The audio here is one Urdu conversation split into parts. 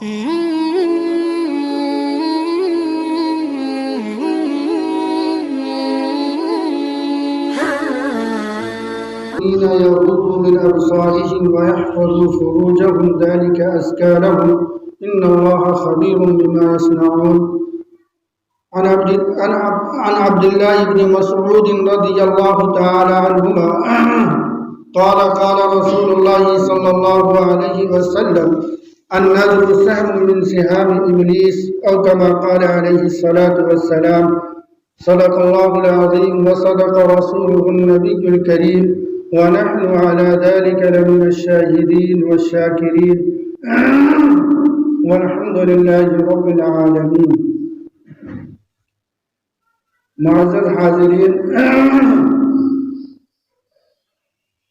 يغضوا من أبصارهم ويحفظوا فروجهم ذلك أزكى لهم إن الله خبير بما يصنعون. عن عبد الله بن مسعود رضي الله تعالى عنهما قال قال رسول الله صلى الله عليه وسلم النذر سهم من سهام إبليس أو كما قال عليه الصلاة والسلام. صدق الله العظيم وصدق رسوله النبي الكريم ونحن على ذلك لمن الشاهدين والشاكرين والحمد لله رب العالمين. معزز حاضرین،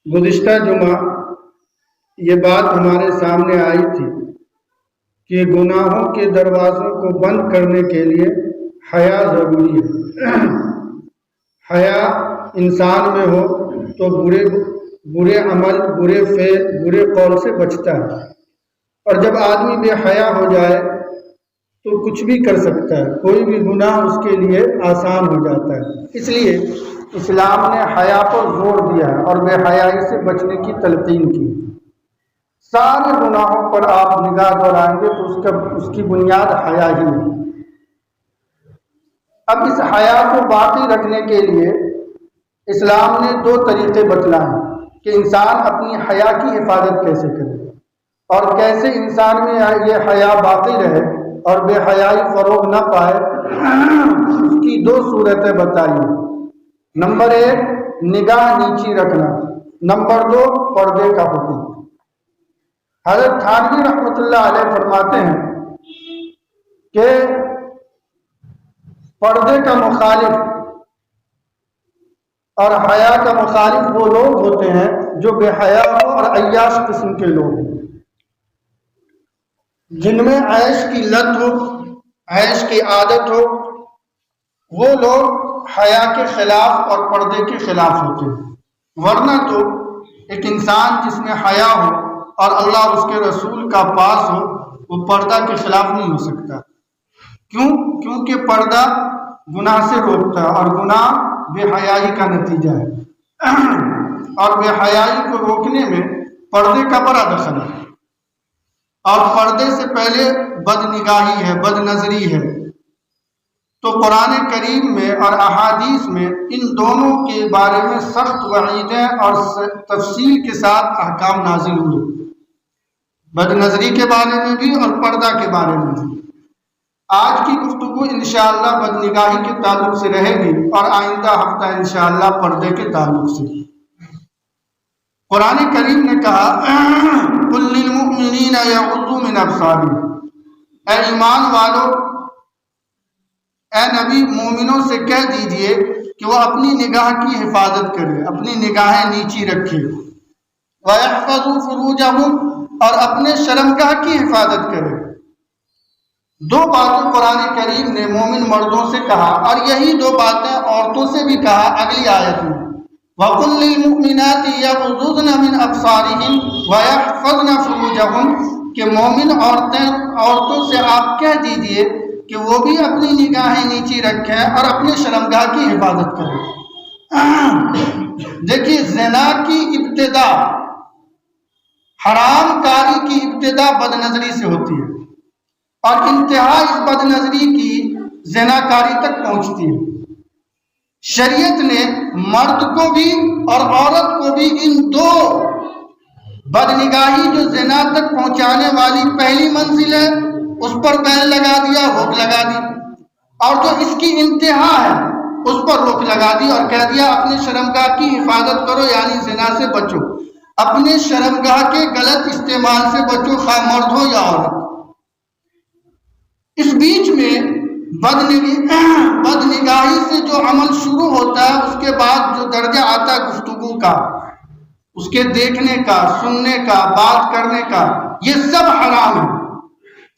گزشتہ جمعہ یہ بات ہمارے سامنے آئی تھی کہ گناہوں کے دروازوں کو بند کرنے کے لیے حیا ضروری ہے. حیا انسان میں ہو تو برے عمل، برے فعل، برے قول سے بچتا ہے، اور جب آدمی بے حیا ہو جائے تو کچھ بھی کر سکتا ہے، کوئی بھی گناہ اس کے لیے آسان ہو جاتا ہے. اس لیے اسلام نے حیا پر زور دیا ہے اور بے حیائی سے بچنے کی تلقین کی. سارے گناہوں پر آپ نگاہ دورائیں گے تو اس کی بنیاد حیا ہی ہے. اب اس حیا کو باقی رکھنے کے لیے اسلام نے دو طریقے بتلائے کہ انسان اپنی حیا کی حفاظت کیسے کرے اور کیسے انسان میں یہ حیا باقی رہے اور بے حیائی فروغ نہ پائے. اس کی دو صورتیں بتائی. نمبر 1 نگاہ نیچی رکھنا، نمبر 2 پردے کا حکم. حضرت تھانوی رحمۃ اللہ علیہ فرماتے ہیں کہ پردے کا مخالف اور حیا کا مخالف وہ لوگ ہوتے ہیں جو بے حیا اور عیاش قسم کے لوگ ہیں، جن میں عیش کی لت ہو، عیش کی عادت ہو. وہ لوگ حیا کے خلاف اور پردے کے خلاف ہوتے ہیں. ورنہ تو ایک انسان جس میں حیا ہو اور اللہ اس کے رسول کا پاس ہو وہ پردہ کے خلاف نہیں ہو سکتا. کیونکہ پردہ گناہ سے روکتا ہے اور گناہ بے حیائی کا نتیجہ ہے، اور بے حیائی کو روکنے میں پردے کا بڑا دخل ہے. اور پردے سے پہلے بد نگاہی ہے، بد نظری ہے. تو قرآن کریم میں اور احادیث میں ان دونوں کے بارے میں سخت وعیدیں اور تفصیل کے ساتھ احکام نازل ہوئے، بد نظری کے بارے میں بھی اور پردہ کے بارے میں بھی. آج کی گفتگو انشاءاللہ بد نگاہی کے تعلق سے رہے گی اور آئندہ ہفتہ انشاءاللہ پردے کے تعلق سے. قرآن کریم نے کہا قُلْ لِلْمُؤْمِنِينَ يَغُضُّوا مِنْ أَبْصَارِهِمْ، اے ایمان والو، اے نبی مومنوں سے کہہ دیجئے کہ وہ اپنی نگاہ کی حفاظت کرے، اپنی نگاہیں نیچی رکھے. وَيَحْفَظُوا فُرُوجَهُمْ، اور اپنے شرمگاہ کی حفاظت کرے. دو باتیں قرآن کریم نے مومن مردوں سے کہا اور یہی دو باتیں عورتوں سے بھی کہا اگلی آیت میں. وَقُلْ لِلْمُؤْمِنَاتِ يَغْضُضْنَ مِنْ أَبْصَارِهِنَّ وَيَحْفَظْنَ فُرُوجَهُنَّ، کہ مومن عورتوں سے آپ کہہ دیجئے کہ وہ بھی اپنی نگاہیں نیچی رکھیں اور اپنے شرمگاہ کی حفاظت کریں. دیکھیے، زنا کی ابتدا، حرام کاری کی ابتدا بد نظری سے ہوتی ہے اور انتہا اس بد نظری کی زنا کاری تک پہنچتی ہے. شریعت نے مرد کو بھی اور عورت کو بھی ان دو بد نگاہی جو زنا تک پہنچانے والی پہلی منزل ہے اس پر بیل لگا دیا، روک لگا دی، اور جو اس کی انتہا ہے اس پر روک لگا دی اور کہہ دیا اپنے شرمگاہ کی حفاظت کرو، یعنی زنا سے بچو، اپنے شرمگاہ کے غلط استعمال سے بچو، خواہ مرد ہو یا عورت. اس بیچ میں بد نگاہی سے جو عمل شروع ہوتا ہے اس کے بعد جو درجہ آتا ہے گفتگو کا، اس کے دیکھنے کا، سننے کا، بات کرنے کا، یہ سب حرام ہے.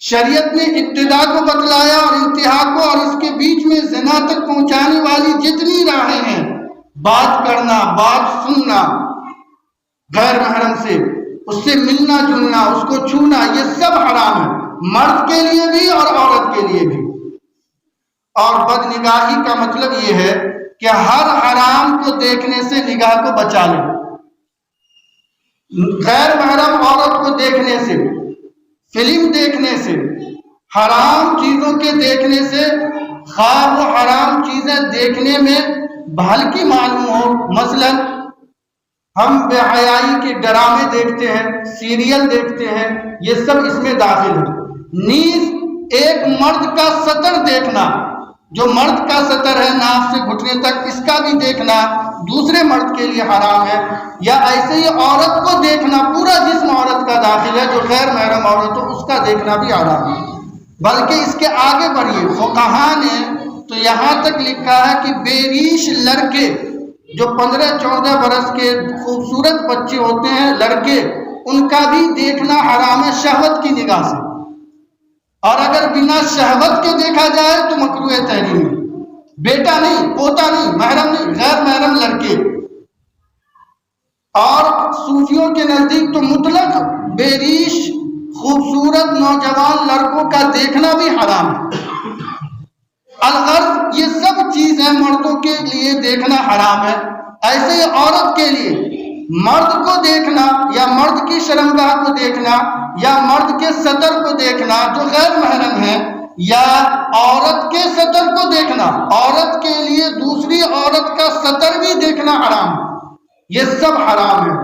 شریعت نے ابتدا کو بتلایا اور انتہا کو، اور اس کے بیچ میں زنا تک پہنچانے والی جتنی راہیں ہیں، بات کرنا، بات سننا غیر محرم سے، اس سے ملنا جلنا، اس کو چھونا، یہ سب حرام ہے. مرد کے لیے بھی اور عورت کے لیے بھی۔ اور بد نگاہی کا مطلب یہ ہے کہ ہر حرام کو دیکھنے سے نگاہ کو بچا لیں۔ غیر محرم عورت کو دیکھنے سے، فلم دیکھنے سے، حرام چیزوں کے دیکھنے سے، خواہ وہ حرام چیزیں دیکھنے میں بھلکی معلوم ہو، مثلا ہم بے حیائی کے ڈرامے دیکھتے ہیں، سیریل دیکھتے ہیں، یہ سب اس میں داخل ہے۔ نیز ایک مرد کا سطر دیکھنا، جو مرد کا سطر ہے ناف سے گھٹنے تک، اس کا بھی دیکھنا دوسرے مرد کے لیے حرام ہے۔ یا ایسے ہی عورت کو دیکھنا، پورا جسم عورت کا داخل ہے، جو غیر محرم عورت ہو اس کا دیکھنا بھی حرام ہے۔ بلکہ اس کے آگے بڑھیے، فقہاء نے تو یہاں تک لکھا ہے کہ بے ریش لڑکے جو 15-14 برس کے خوبصورت بچے ہوتے ہیں، لڑکے، ان کا بھی دیکھنا حرام ہے شہوت کی نگاہ سے۔ اور اگر بنا شہوت کے دیکھا جائے تو مکروہ تحریم ہے۔ بیٹا نہیں، پوتا نہیں، محرم نہیں، غیر محرم لڑکے۔ اور صوفیوں کے نزدیک تو مطلق بے ریش خوبصورت نوجوان لڑکوں کا دیکھنا بھی حرام ہے۔ الغرض یہ سب چیزیں مردوں کے لیے دیکھنا حرام ہے، ایسے ہی عورت کے لیے مرد کو دیکھنا یا مرد کی شرمگاہ کو دیکھنا یا مرد کے سطر کو دیکھنا جو غیر محرم ہے، یا عورت کے سطر کو دیکھنا، عورت کے لیے دوسری عورت کا سطر بھی دیکھنا حرام ہے۔ یہ سب حرام ہے۔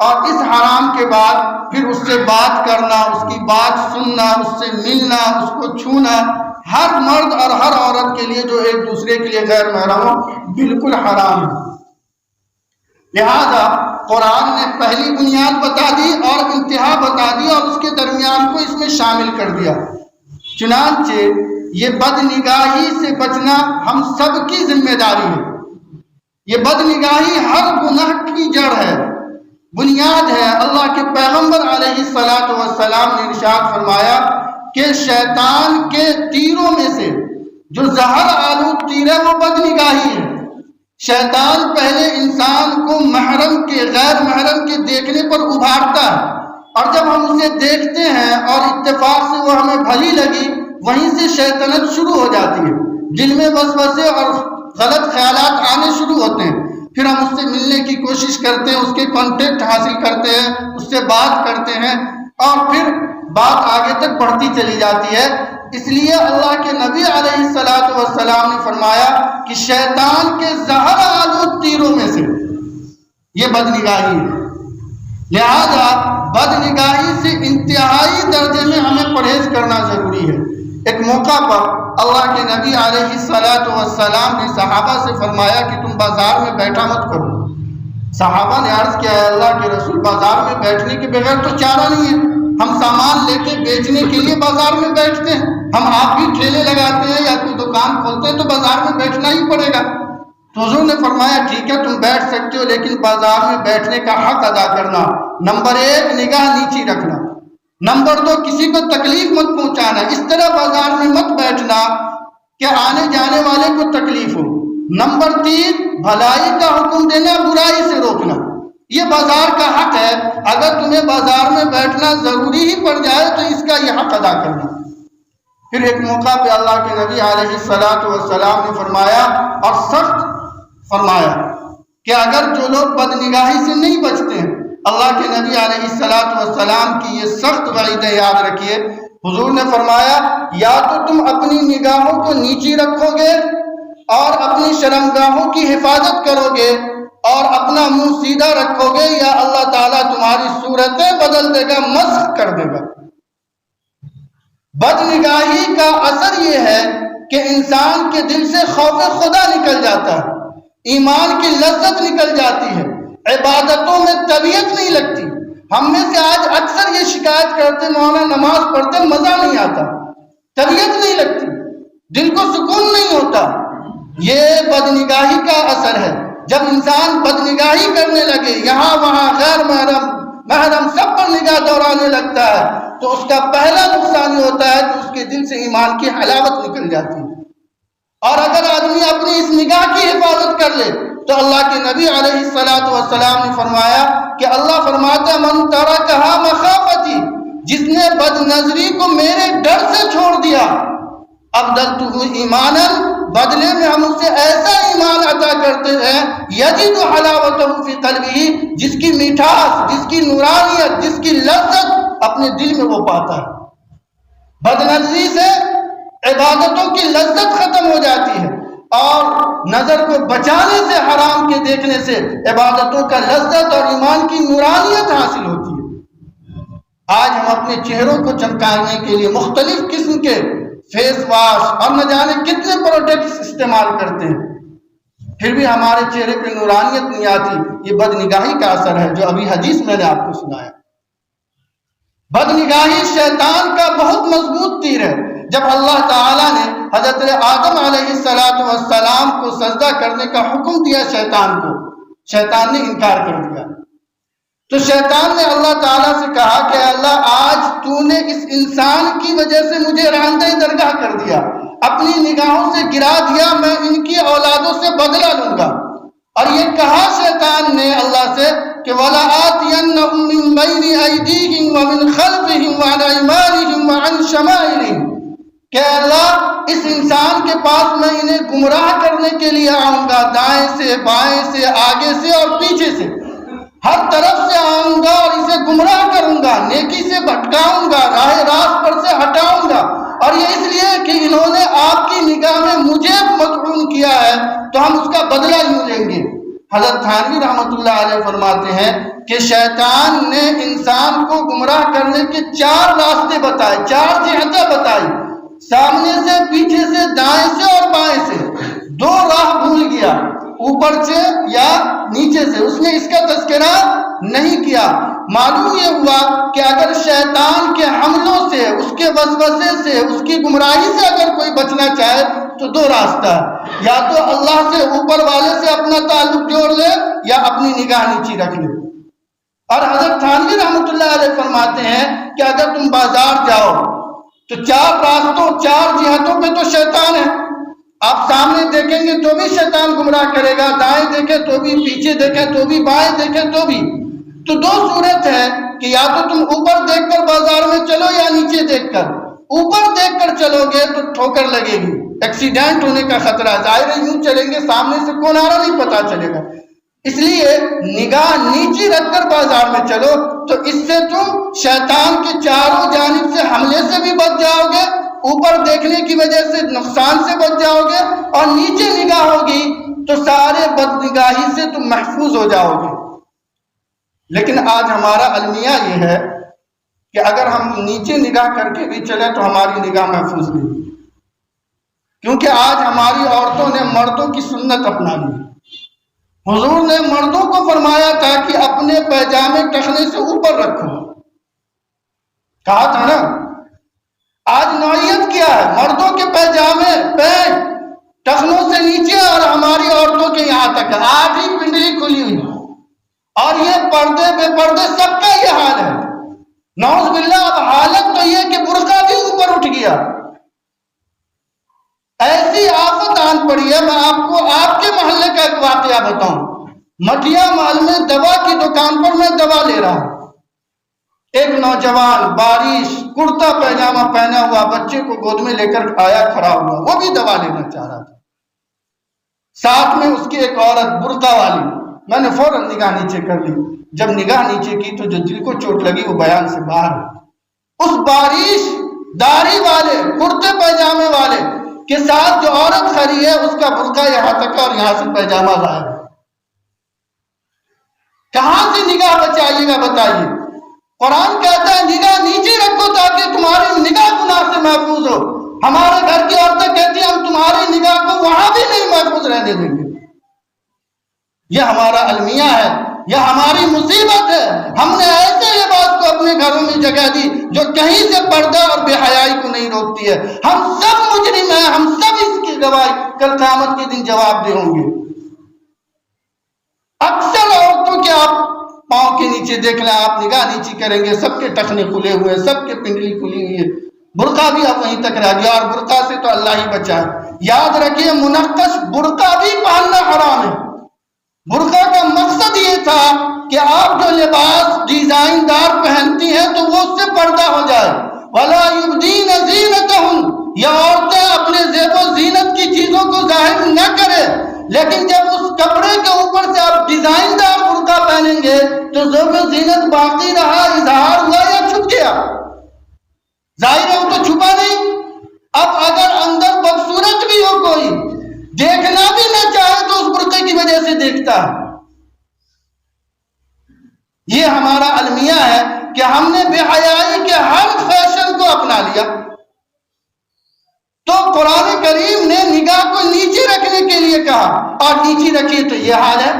اور اس حرام کے بعد پھر اس سے بات کرنا، اس کی بات سننا، اس سے ملنا، اس کو چھونا، ہر مرد اور ہر عورت کے لیے جو ایک دوسرے کے لیے غیر محرم ہو، بالکل حرام ہے۔ لہذا قرآن نے پہلی بنیاد بتا دی اور انتہا بتا دی اور اس کے درمیان کو اس میں شامل کر دیا۔ چنانچہ یہ بد نگاہی سے بچنا ہم سب کی ذمہ داری ہے۔ یہ بد نگاہی ہر گناہ کی جڑ ہے، بنیاد ہے۔ اللہ کے پیغمبر علیہ السلام نے ارشاد فرمایا کہ شیطان کے تیروں میں سے جو زہر آلود تیر ہے وہ بد نگاہی ہے۔ شیطان پہلے انسان کو محرم کے غیر محرم کے دیکھنے پر ابھارتا ہے، اور جب ہم اسے دیکھتے ہیں اور اتفاق سے وہ ہمیں بھلی لگی، وہیں سے شیطنت شروع ہو جاتی ہے، دل میں وسوسے اور غلط خیالات آنے شروع ہوتے ہیں۔ پھر ہم اس سے ملنے کی کوشش کرتے ہیں، اس کے کانٹیکٹ حاصل کرتے ہیں، اس سے بات کرتے ہیں، اور پھر بات آگے تک بڑھتی چلی جاتی ہے۔ اس لیے اللہ کے نبی علیہ السلام نے فرمایا کہ شیطان کے زہر آلود تیروں میں سے یہ بد نگاہی ہے۔ لہذا بد نگاہی سے انتہائی درجے میں ہمیں پرہیز کرنا ضروری ہے۔ ایک موقع پر اللہ کے نبی علیہ السلام نے صحابہ سے فرمایا کہ تم بازار میں بیٹھا مت کرو۔ صحابہ نے عرض کیا ہے اللہ کے رسول، بازار میں بیٹھنے کے بغیر تو چارہ نہیں ہے، ہم سامان لے کے بیچنے کے لیے بازار میں بیٹھتے ہیں، ہم آپ بھی ٹھیلے لگاتے ہیں یا کوئی دکان کھولتے ہیں تو بازار میں بیٹھنا ہی پڑے گا۔ تو حضور نے فرمایا ٹھیک ہے تم بیٹھ سکتے ہو، لیکن بازار میں بیٹھنے کا حق ادا کرنا۔ نمبر 1 نگاہ نیچی رکھنا، نمبر 2 کسی کو تکلیف مت پہنچانا، اس طرح بازار میں مت بیٹھنا کہ آنے جانے والے کو تکلیف ہو۔ نمبر 3 بھلائی کا حکم دینا، برائی سے روکنا، یہ بازار کا حق ہے۔ اگر تمہیں بازار میں بیٹھنا ضروری ہی پڑ جائے تو اس کا یہ حق ادا کرنا۔ پھر ایک موقع پہ اللہ کے نبی علیہ السلام نے فرمایا اور سخت فرمایا کہ اگر جو لوگ بد نگاہی سے نہیں بچتے ہیں، اللہ کے نبی علیہ السلام کی یہ سخت وعیدیں یاد رکھیے۔ حضور نے فرمایا یا تو تم اپنی نگاہوں کو نیچی رکھو گے اور اپنی شرمگاہوں کی حفاظت کرو گے اور اپنا منہ سیدھا رکھو گے، یا اللہ تعالیٰ تمہاری صورتیں بدل دے گا، مسخ کر دے گا۔ بد نگاہی کا اثر یہ ہے کہ انسان کے دل سے خوف خدا نکل جاتا ہے، ایمان کی لذت نکل جاتی ہے، عبادتوں میں طبیعت نہیں لگتی۔ ہم میں سے آج اکثر یہ شکایت کرتے مولانا نماز پڑھتے مزہ نہیں آتا، طبیعت نہیں لگتی، دل کو سکون نہیں ہوتا۔ یہ بد نگاہی کا اثر ہے۔ جب انسان بد نگاہی کرنے لگے، یہاں وہاں غیر محرم محرم سب پر نگاہ دوڑانے لگتا ہے، تو اس کا پہلا نقصان یہ ہوتا ہے کہ اس کے دل سے ایمان کی حلاوت نکل جاتی ہے۔ اور اگر آدمی اپنی اس نگاہ کی حفاظت کر لے تو اللہ کے نبی علیہ السلام نے فرمایا کہ اللہ فرماتا من ترکھا مخافتی، جس نے بد نظری کو میرے ڈر سے چھوڑ دیا، ابدلتہ ایمانا، بدلے میں ہم اسے ایسا ایمان عطا کرتے ہیں، یجد حلاوتہ فی قلبہ، جس کی مٹھاس، جس کی نورانیت، جس کی لذت اپنے دل میں وہ پاتا ہے۔ بد نظری سے عبادتوں کی لذت ختم ہو جاتی ہے، اور نظر کو بچانے سے، حرام کے دیکھنے سے عبادتوں کا لذت اور ایمان کی نورانیت حاصل ہوتی ہے۔ آج ہم اپنے چہروں کو چمکانے کے لیے مختلف قسم کے فیس واش اور نہ جانے کتنے پروڈکٹس استعمال کرتے ہیں، پھر بھی ہمارے چہرے پہ نورانیت نہیں آتی۔ یہ بد نگاہی کا اثر ہے، جو ابھی حدیث میں نے آپ کو سنایا۔ بد نگاہی شیطان کا بہت مضبوط تیر ہے۔ جب اللہ تعالیٰ نے حضرت آدم علیہ السلام کو سجدہ کرنے کا حکم دیا شیطان کو، شیطان نے انکار کر دیا، تو شیطان نے اللہ تعالیٰ سے کہا کہ اللہ، آج تو نے اس انسان کی وجہ سے مجھے راندہ درگاہ کر دیا، اپنی نگاہوں سے گرا دیا، میں ان کی اولادوں سے بدلہ لوں گا۔ اور یہ کہا شیطان نے اللہ سے کہ وَلَآتِيَنَّهُم مِّن بَيْنِ أَيْدِيهِمْ وَمِنْ خَلْفِهِمْ وَعَنْ أَيْمَانِهِمْ وَعَنْ شَمَائِلِهِمْ، کہ اللہ اس انسان کے پاس میں انہیں گمراہ کرنے کے لیے آؤں گا، دائیں سے، بائیں سے، آگے سے اور پیچھے سے، ہر طرف سے آؤں گا اور اسے گمراہ کروں گا، نیکی سے بھٹکاؤں گا، راہ راست پر سے ہٹاؤں گا۔ اور یہ اس لیے کہ انہوں نے آپ کی نگاہ میں مجھے مطعون کیا ہے، تو ہم اس کا بدلہ یوں لیں گے۔ حضرت تھانوی رحمۃ اللہ علیہ فرماتے ہیں کہ شیطان نے انسان کو گمراہ کرنے کے 4 راستے بتائے، 4 جہتیں بتائی، سامنے سے، پیچھے سے، دائیں سے اور بائیں سے۔ 2 راہ بھول گیا، اوپر سے یا نیچے سے، اس نے اس کا تذکرہ نہیں کیا۔ معلوم یہ ہوا کہ اگر شیطان کے حملوں سے، اس کے وسوسے سے، اس کی گمراہی سے اگر کوئی بچنا چاہے تو 2 راستہ ہے، یا تو اللہ سے، اوپر والے سے اپنا تعلق جوڑ لے، یا اپنی نگاہ نیچی رکھ لے۔ اور حضرت تھانوی رحمۃ اللہ علیہ فرماتے ہیں کہ اگر تم بازار جاؤ تو 4 راستوں، 4 جہتوں پہ تو شیطان ہے، آپ سامنے دیکھیں گے تو بھی شیطان گمراہ کرے گا، دائیں دیکھیں تو بھی، پیچھے دیکھیں تو بھی، بائیں دیکھیں تو بھی۔ تو 2 صورت ہے کہ یا تو تم اوپر دیکھ کر بازار میں چلو یا نیچے دیکھ کر۔ اوپر دیکھ کر چلو گے تو ٹھوکر لگے گی، ایکسیڈنٹ ہونے کا خطرہ، ظاہر ہے یوں چلیں گے سامنے سے کون آ رہا نہیں پتا چلے گا، اس لیے نگاہ نیچی رکھ کر بازار میں چلو، تو اس سے تم شیطان کے چاروں جانب سے حملے سے بھی بچ جاؤ گے، اوپر دیکھنے کی وجہ سے نقصان سے بچ جاؤ گے، اور نیچے نگاہ ہوگی تو سارے بد نگاہی سے تم محفوظ ہو جاؤ گے۔ لیکن آج ہمارا المیہ یہ ہے کہ اگر ہم نیچے نگاہ کر کے بھی چلیں تو ہماری نگاہ محفوظ نہیں، کیونکہ آج ہماری عورتوں نے مردوں کی سنت اپنا لی۔ حضور نے مردوں کو فرمایا تھا کہ اپنے پیجامے ٹخنے سے اوپر رکھو، کہا تھا نا۔ آج نوعیت کیا ہے؟ مردوں کے پیجامے، پینٹ ٹخنوں سے نیچے، اور ہماری عورتوں کے یہاں تک آدھی پنڈلی کھلی ہوئی، اور یہ پردے بے پردے سب کا یہ حال ہے۔ نعوذ باللہ، اب حالت تو یہ کہ برقع بھی اوپر اٹھ گیا۔ ایسی آفت آن پڑی ہے۔ میں آپ کو آپ کے محلے کا ایک واقعہ بتاؤں۔ مٹیا محل میں دوا کی دکان پر میں دوا لے رہا ہوں، ایک نوجوان بارش کرتا پیجامہ پہنا ہوا بچے کو گود میں لے کر آیا، کھڑا ہوا، وہ بھی دوا لینا چاہ رہا تھا، ساتھ میں اس کی ایک عورت برقع والی۔ میں نے فوراً نگاہ نیچے کر لی۔ جب نگاہ نیچے کی تو جو دل کو چوٹ لگی وہ بیان سے باہر ہے۔ اس بارش داڑھی والے کرتے پیجامے والے کے ساتھ جو عورت کھڑی ہے، اس کا برقع یہاں تک اور یہاں سے پیجامہ غائب ہے۔ کہاں سے نگاہ بچائیے گا بتائیے؟ قرآن کہتا ہے نگاہ نیچے رکھو تاکہ تمہاری نگاہ گناہ سے محفوظ ہو۔ ہمارے گھر کی عورتیں کہتی ہیں ہم تمہاری نگاہ کو وہاں بھی نہیں محفوظ رہنے دیں گے۔ یہ ہمارا المیہ ہے، یہ ہماری مصیبت ہے۔ ہم نے ایسے لباس کو اپنے گھروں میں جگہ دی جو کہیں سے پردہ اور بے حیائی کو نہیں روکتی ہے۔ ہم سب مجرم ہیں، ہم سب اس کی گواہی کل قیامت کے دن جواب دے ہوں گے۔ اکثر عورتوں کے آپ پاؤں کے نیچے دیکھ لیں، آپ نگاہ نیچی کریں گے، سب کے ٹخنے کھلے ہوئے، سب کے پنڈلی کھلی ہوئی ہے، برقع بھی اب وہیں تک رہ گیا، اور برقع سے تو اللہ ہی بچائے۔ یاد رکھیے منقش برقع بھی پہننا حرام ہے۔ برقع کا مقصد یہ تھا کہ آپ جو لباس ڈیزائن دار پہنتی ہیں تو وہ اس سے پردہ ہو جائے. وَلَا يُبْدِينَ زِينَتَهُنَّ، یہ عورتیں اپنے زیب و زینت کی چیزوں کو ظاہر نہ کرے. لیکن جب اس کپڑے کے اوپر سے آپ ڈیزائن دار برقع پہنیں گے تو زیب و زینت باقی رہا، اظہار ہوا یا چھپ گیا؟ ظاہر ہے وہ تو چھپا نہیں. اب اگر اندر بدصورت بھی ہو کوئی، دیکھنا بھی نہ چاہے تو اس برقعے کی وجہ سے دیکھتا ہے. یہ ہمارا المیہ ہے کہ ہم نے بے حیائی کے ہر فیشن کو اپنا لیا. تو قرآن کریم نے نگاہ کو نیچے رکھنے کے لیے کہا، اور نیچے رکھیے تو یہ حال ہے.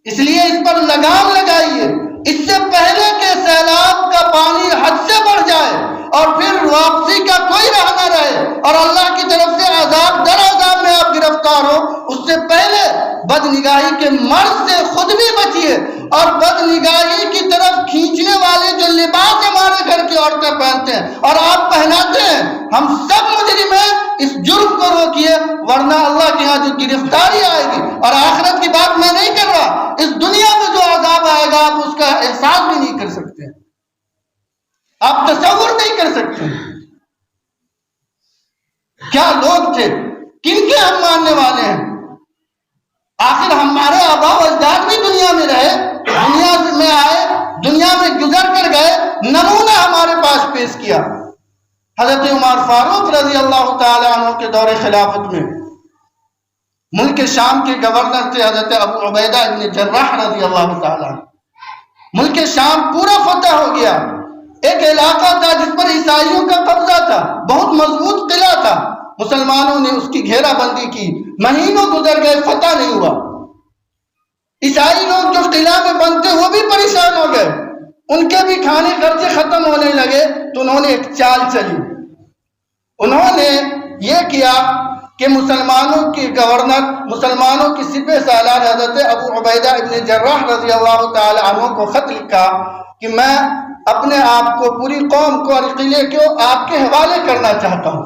اس لیے اس پر لگام لگائیے، اس سے پہلے کہ سیلاب کا پانی حد سے بڑھ جائے اور پھر واپسی کا کوئی راہ نہ رہے اور اللہ کی طرف سے عذاب در عذاب میں آپ گرفتار ہو. اس سے پہلے بد نگاہی کے مرض سے خود بھی بچیے، اور بد نگاہی کی طرف کھینچنے والے جو لباس ہمارے گھر کی عورتیں پہنتے ہیں اور آپ پہناتے ہیں، ہم سب مجرم ہیں. اس جرم کو روکیے، ورنہ اللہ کے ہاں جو گرفتاری آئے گی، اور آخرت کی بات میں نہیں کر رہا، اس دنیا میں جو عذاب آئے گا آپ اس کا احساس بھی نہیں کر سکتے، آپ تصور نہیں کر سکتے. کیا لوگ تھے، کن کے ہم ماننے والے ہیں؟ آخر ہمارے آبا و اجداد بھی دنیا میں رہے، دنیا میں آئے، دنیا میں گزر کر گئے، نمونہ ہمارے پاس پیش کیا. حضرت عمر فاروق رضی اللہ تعالی عنہ کے دور خلافت میں ملک شام کے گورنر تھے حضرت ابو عبیدہ ابن جراح رضی اللہ تعالی عنہ. ملک شام پورا فتح ہو گیا. ایک علاقہ تھا جس پر عیسائیوں کا قبضہ تھا، بہت مضبوط قلعہ تھا. مسلمانوں نے اس کی گھیرا بندی کی، مہینوں گزر گئے، فتح نہیں ہوا. عیسائی لوگ جو قلعہ میں بند تھے وہ بھی پریشان ہو گئے، ان کے بھی کھانے خرچے ختم ہونے لگے. تو انہوں نے ایک چال چلی. انہوں نے یہ کیا کہ مسلمانوں کے گورنر، مسلمانوں کی سپہ سالار حضرت ابو عبیدہ ابن جراح رضی اللہ تعالی عنہ کو خط لکھا کہ میں اپنے آپ کو، پوری قوم کو اور قلعے کو آپ کے حوالے کرنا چاہتا ہوں.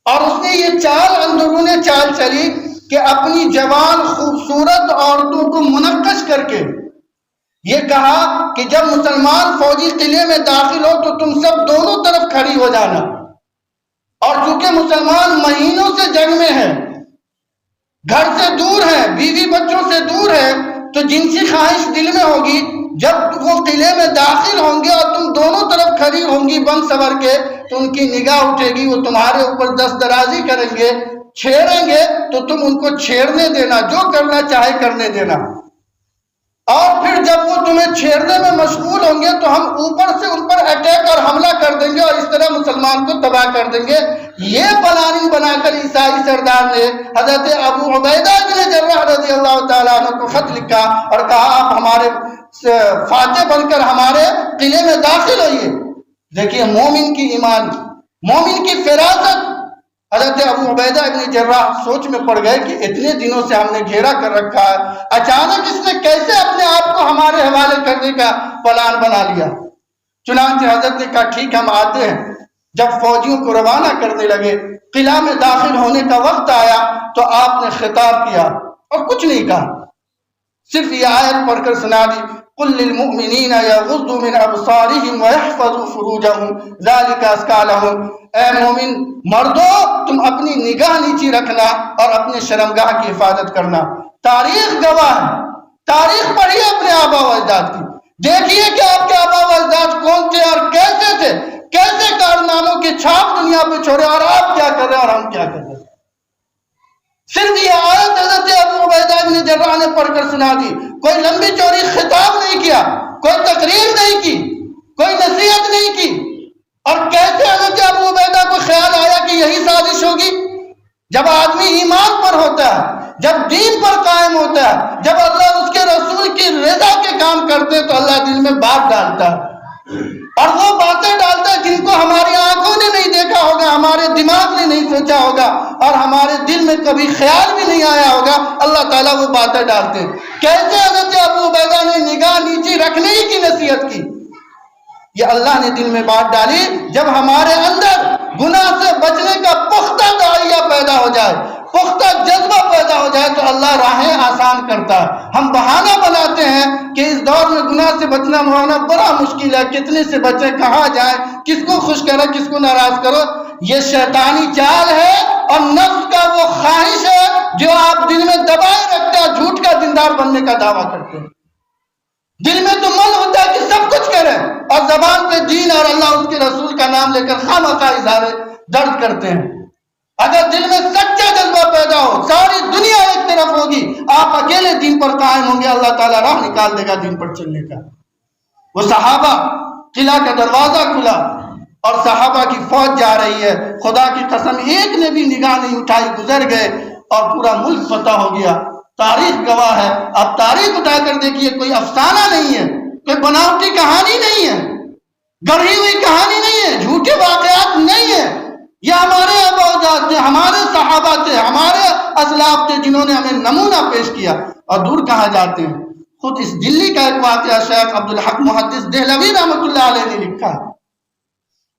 اور اس نے یہ چال، اندرون چال چلی کہ اپنی جوان خوبصورت عورتوں کو منقش کر کے یہ کہا کہ جب مسلمان فوجی قلعے میں داخل ہو تو تم سب دونوں طرف کھڑی ہو جانا. اور چونکہ مسلمان مہینوں سے جنگ میں ہیں، گھر سے دور ہیں، بیوی بچوں سے دور ہیں، تو جنسی خواہش دل میں ہوگی. جب وہ قلعے میں داخل ہوں گے اور تم دونوں طرف کھڑی ہوں گی بند سور کے، تو ان کی نگاہ اٹھے گی، وہ تمہارے اوپر دست درازی کریں گے، چھیڑیں گے، تو تم ان کو چھیڑنے دینا، جو کرنا چاہے کرنے دینا. اور پھر جب وہ تمہیں چھیڑنے میں مشغول ہوں گے تو ہم اوپر سے ان پر اٹیک اور حملہ کر دیں گے اور اس طرح مسلمان کو تباہ کر دیں گے. یہ پلاننگ بنا کر عیسائی سردار نے حضرت ابو عبیدہ بن جراح رضی اللہ تعالیٰ عنہ کو خط لکھا اور کہا آپ ہمارے فاتح بن کر ہمارے قلعے میں داخل ہوئیے. دیکھیے مومن کی ایمان، مومن کی فراست. حضرت ابو عبیدہ ابن جراح سوچ میں پڑ گئے کہ اتنے دنوں سے ہم نے گھیرا کر رکھا ہے، اچانک اس نے کیسے اپنے آپ کو ہمارے حوالے کرنے کا پلان بنا لیا. چنانچہ حضرت نے کہا ٹھیک ہم آتے ہیں. جب فوجیوں کو روانہ کرنے لگے، قلعہ میں داخل ہونے کا وقت آیا تو آپ نے خطاب کیا اور کچھ نہیں کہا، صرف یہ آیت پڑھ کر سنا دی، قل للمؤمنین یغضوا من ابصارهم ويحفظوا فروجهم ذلك ازکی لهم. اے مومن مردو، تم اپنی نگاہ نیچی رکھنا اور اپنے شرمگاہ کی حفاظت کرنا. تاریخ گواہ ہے، تاریخ پڑھیے اپنے آبا و اجداد کی، دیکھیے کہ آپ کے آبا و اجداد کون تھے اور کیسے تھے، کیسے کارناموں کی چھاپ دنیا پہ چھوڑے، اور آپ کیا کر رہے ہیں اور ہم کیا کر رہے ہیں. صرف یہ آیت حضرت ابو عبیدہ بن جراح نے پڑھ کر سنا دی. کوئی لمبی چوڑی خطاب نہیں کیا، کوئی تقریر نہیں کی، کوئی نصیحت نہیں کی. اور کیسے حضرت ابو عبیدہ کو خیال آیا کہ یہی سازش ہوگی؟ جب آدمی ایمان پر ہوتا ہے، جب دین پر قائم ہوتا ہے، جب اللہ اس کے رسول کی رضا کے کام کرتے تو اللہ دل میں بات ڈالتا ہے، اور وہ باتیں ڈالتا ہے جن کو ہماری آنکھوں نے نہیں دیکھا ہوگا، ہمارے دماغ نے نہیں سوچا ہوگا، اور ہمارے دل میں کبھی خیال بھی نہیں آیا ہوگا. اللہ تعالیٰ وہ باتیں ڈالتے ہیں. کیسے حضرت ابو عبیدہ نے نگاہ نیچی رکھنے ہی کی نصیحت کی؟ یہ اللہ نے دل میں بات ڈالی جب ہمارے اندر گناہ سے بچنے کا پختہ داعیہ پیدا ہو جائے، پختہ جذبہ پیدا ہو جائے تو اللہ راہیں آسان کرتا ہے۔ ہم بہانہ بناتے ہیں کہ اس دور میں گناہ سے بچنا موانا بڑا مشکل ہے، کتنے سے بچے، کہاں جائیں، کس کو خوش کرو، کس کو ناراض کرو۔ یہ شیطانی چال ہے اور نفس کا وہ خواہش ہے جو آپ دل میں دبائے رکھتا ہے، جھوٹ کا دیندار بننے کا دعویٰ کرتے ہیں۔ دل میں تو من ہوتا ہے کہ سب کچھ کریں اور زبان پہ دین اور اللہ اس کے رسول کا نام لے کر خواہ اظہار درد کرتے ہیں۔ اگر دل میں سچا جذبہ پیدا ہو، ساری دنیا ایک طرف ہوگی، آپ اکیلے دین پر قائم ہوں گے، اللہ تعالیٰ راہ نکال دے گا دین پر چلنے کا۔ وہ صحابہ، قلعہ کا دروازہ کھلا اور صحابہ کی فوج جا رہی ہے، خدا کی قسم ایک نے بھی نگاہ نہیں اٹھائی، گزر گئے اور پورا ملک فتح ہو گیا۔ تاریخ گواہ ہے، اب تاریخ اٹھا کر دیکھیے، کوئی افسانہ نہیں ہے، کوئی بناوٹی کہانی نہیں ہے، گڑھی ہوئی کہانی نہیں ہے، جھوٹے واقعات نہیں ہے۔ یہ ہمارے آباء و اجداد تھے، ہمارے صحابہ تھے، ہمارے اسلاف تھے جنہوں نے ہمیں نمونہ پیش کیا۔ اور دور کہاں جاتے ہیں، خود اس دلی کا ایک واقعہ شیخ عبدالحق محدث دہلوی رحمۃ اللہ علیہ نے لکھا۔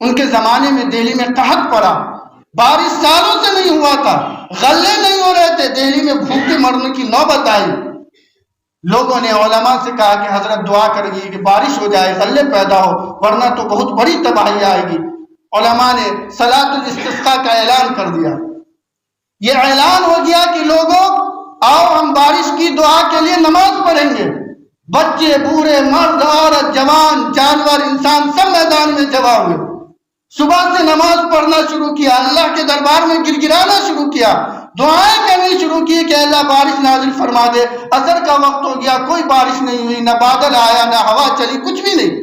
ان کے زمانے میں دہلی میں قحط پڑا، بارش سالوں سے نہیں ہوا تھا، غلے نہیں ہو رہے تھے، دہلی میں بھوکے مرنے کی نوبت آئی۔ لوگوں نے علماء سے کہا کہ حضرت دعا کریے کہ بارش ہو جائے، غلے پیدا ہو، ورنہ تو بہت بڑی تباہی آئے گی۔ علماء نے صلاۃ الاستسقاء کا اعلان کر دیا۔ یہ اعلان ہو گیا کہ لوگوں آؤ ہم بارش کی دعا کے لیے نماز پڑھیں گے۔ بچے، بوڑھے، مرد، عورت، جوان، جانور، انسان سب میدان میں جمع ہوئے۔ صبح سے نماز پڑھنا شروع کیا، اللہ کے دربار میں گر گرانا شروع کیا، دعائیں کرنی شروع کی کہ اللہ بارش نازل فرما دے۔ عصر کا وقت ہو گیا، کوئی بارش نہیں ہوئی، نہ بادل آیا، نہ ہوا چلی، کچھ بھی نہیں۔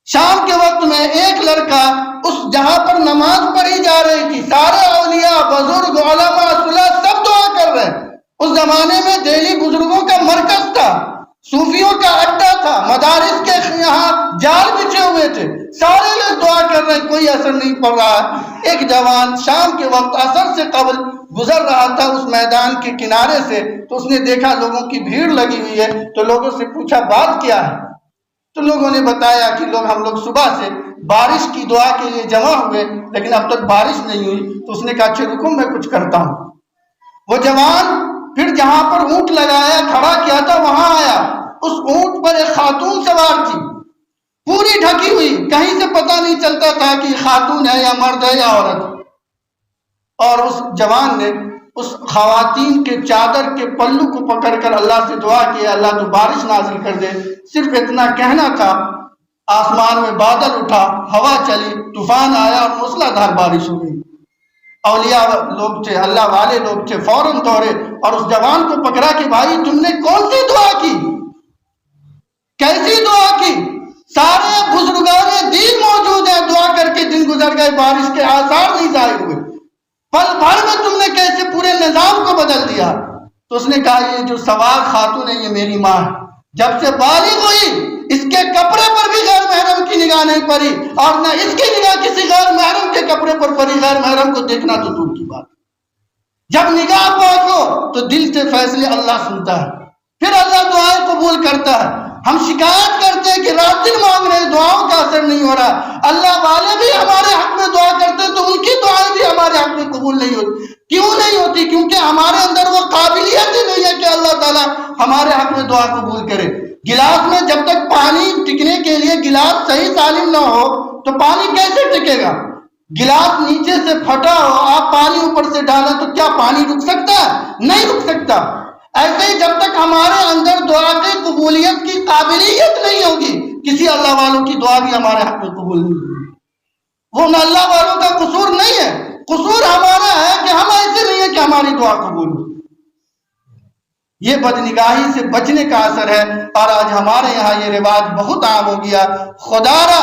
شام کے وقت میں ایک لڑکا اس جہاں پر نماز پڑھی جا رہی تھی، سارے اولیاء، بزرگ، علماء، صلح سب دعا کر رہے ہیں۔ اس زمانے میں دہلی بزرگوں کا مرکز تھا، صوفیوں کا اڈا تھا، مدارس کے یہاں جال بچھے ہوئے تھے، سارے لوگ دعا کر رہے ہیں، کوئی اثر نہیں پڑ رہا ہے۔ ایک جوان شام کے وقت عصر سے قبل گزر رہا تھا اس میدان کے کنارے سے، تو اس نے دیکھا لوگوں کی بھیڑ لگی ہوئی ہے، تو لوگوں سے پوچھا بات کیا ہے؟ تو لوگوں نے بتایا کہ ہم لوگ صبح سے بارش کی دعا کے لیے جمع ہوئے لیکن اب تک بارش نہیں ہوئی۔ تو اس نے کہا اچھا رکو میں کچھ کرتا ہوں۔ وہ جوان پھر جہاں پر اونٹ لگایا کھڑا کیا تھا وہاں آیا، اس اونٹ پر ایک خاتون سوار تھی، پوری ڈھکی ہوئی، کہیں سے پتہ نہیں چلتا تھا کہ خاتون ہے یا مرد ہے یا عورت۔ اور اس جوان نے اس خواتین کے چادر کے پلو کو پکڑ کر اللہ سے دعا کیا، اللہ تو بارش نازل کر دے۔ صرف اتنا کہنا تھا، آسمان میں بادل اٹھا، ہوا چلی، طوفان آیا اور موسلا دھار بارش ہو گئی۔ اولیاء لوگ تھے، اللہ والے لوگ تھے، فوراً دوڑے اور اس جوان کو پکڑا کہ بھائی تم نے کون سی دعا کی، کیسی دعا کی؟ سارے بزرگان دین موجود ہیں، دعا کر کے دن گزر گئے، بارش کے آثار نہیں ظاہر ہوئے، پل بھر میں تم نے کیسے پورے نظام کو بدل دیا؟ تو اس نے کہا یہ جو سوار خاتون ہے یہ میری ماں ہے، جب سے بالغ ہوئی اس کے کپڑے پر بھی غیر محرم کی نگاہ نہیں پڑی، اور نہ اس کی نگاہ کسی غیر محرم کے کپڑے پر پڑی۔ غیر محرم کو دیکھنا تو دور کی بات، جب نگاہ پاک ہو تو دل سے فیصلے اللہ سنتا ہے، پھر اللہ دعائیں قبول کرتا ہے۔ ہم شکایت کرتے ہیں کہ رات دن مانگ رہے، دعاؤں کا اثر نہیں ہو رہا۔ اللہ والے بھی ہمارے حق میں دعا کرتے ہیں تو ان کی دعائیں بھی ہمارے حق میں قبول نہیں ہوتی۔ کیوں نہیں ہوتی؟ کیونکہ ہمارے اندر وہ قابلیت ہی نہیں ہے کہ اللہ تعالیٰ ہمارے حق میں دعا قبول کرے۔ گلاس میں جب تک پانی ٹکنے کے لیے گلاس صحیح سالم نہ ہو تو پانی کیسے ٹکے گا؟ گلاس نیچے سے پھٹا ہو، آپ پانی اوپر سے ڈالا تو کیا پانی رک سکتا ہے؟ نہیں رک سکتا۔ ایسے ہی جب تک ہمارے اندر دعا کی قبولیت کی قابلیت نہیں ہوگی، کسی اللہ والوں کی دعا بھی ہمارے حق میں قبول نہیں ہوگی۔ وہ اللہ والوں کا قصور نہیں ہے، قصور ہمارا ہے کہ ہم ایسے نہیں ہیں کہ ہماری دعا قبول ہو۔ یہ بدنگاہی سے بچنے کا اثر ہے، اور آج ہمارے یہاں یہ رواج بہت عام ہو گیا۔ خدا را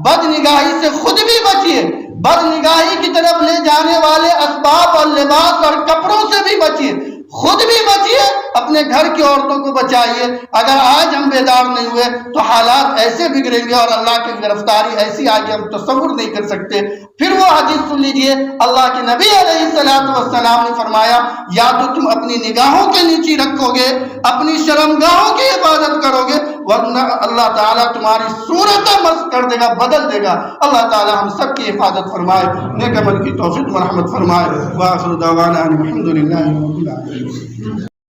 بدنگاہی سے خود بھی بچیے، بدنگاہی کی طرف لے جانے والے اسباب اور لباس اور کپڑوں سے بھی بچیے، خود بھی بچیے، اپنے گھر کی عورتوں کو بچائیے۔ اگر آج ہم بیدار نہیں ہوئے تو حالات ایسے بگڑیں گے اور اللہ کی گرفتاری ایسی آگے ہم تصور نہیں کر سکتے۔ پھر وہ حدیث سن لیجئے، اللہ کے نبی علیہ السلام نے فرمایا یا تو تم اپنی نگاہوں کے نیچے رکھو گے، اپنی شرمگاہوں کی حفاظت کرو گے، ورنہ اللہ تعالیٰ تمہاری صورتیں مسخ کر دے گا، بدل دے گا۔ اللہ تعالیٰ ہم سب کی حفاظت فرمائے، نیک عمل کی توفیق و رحمت فرمائے۔ وآخر دعوانا الحمد للہ رب العالمین۔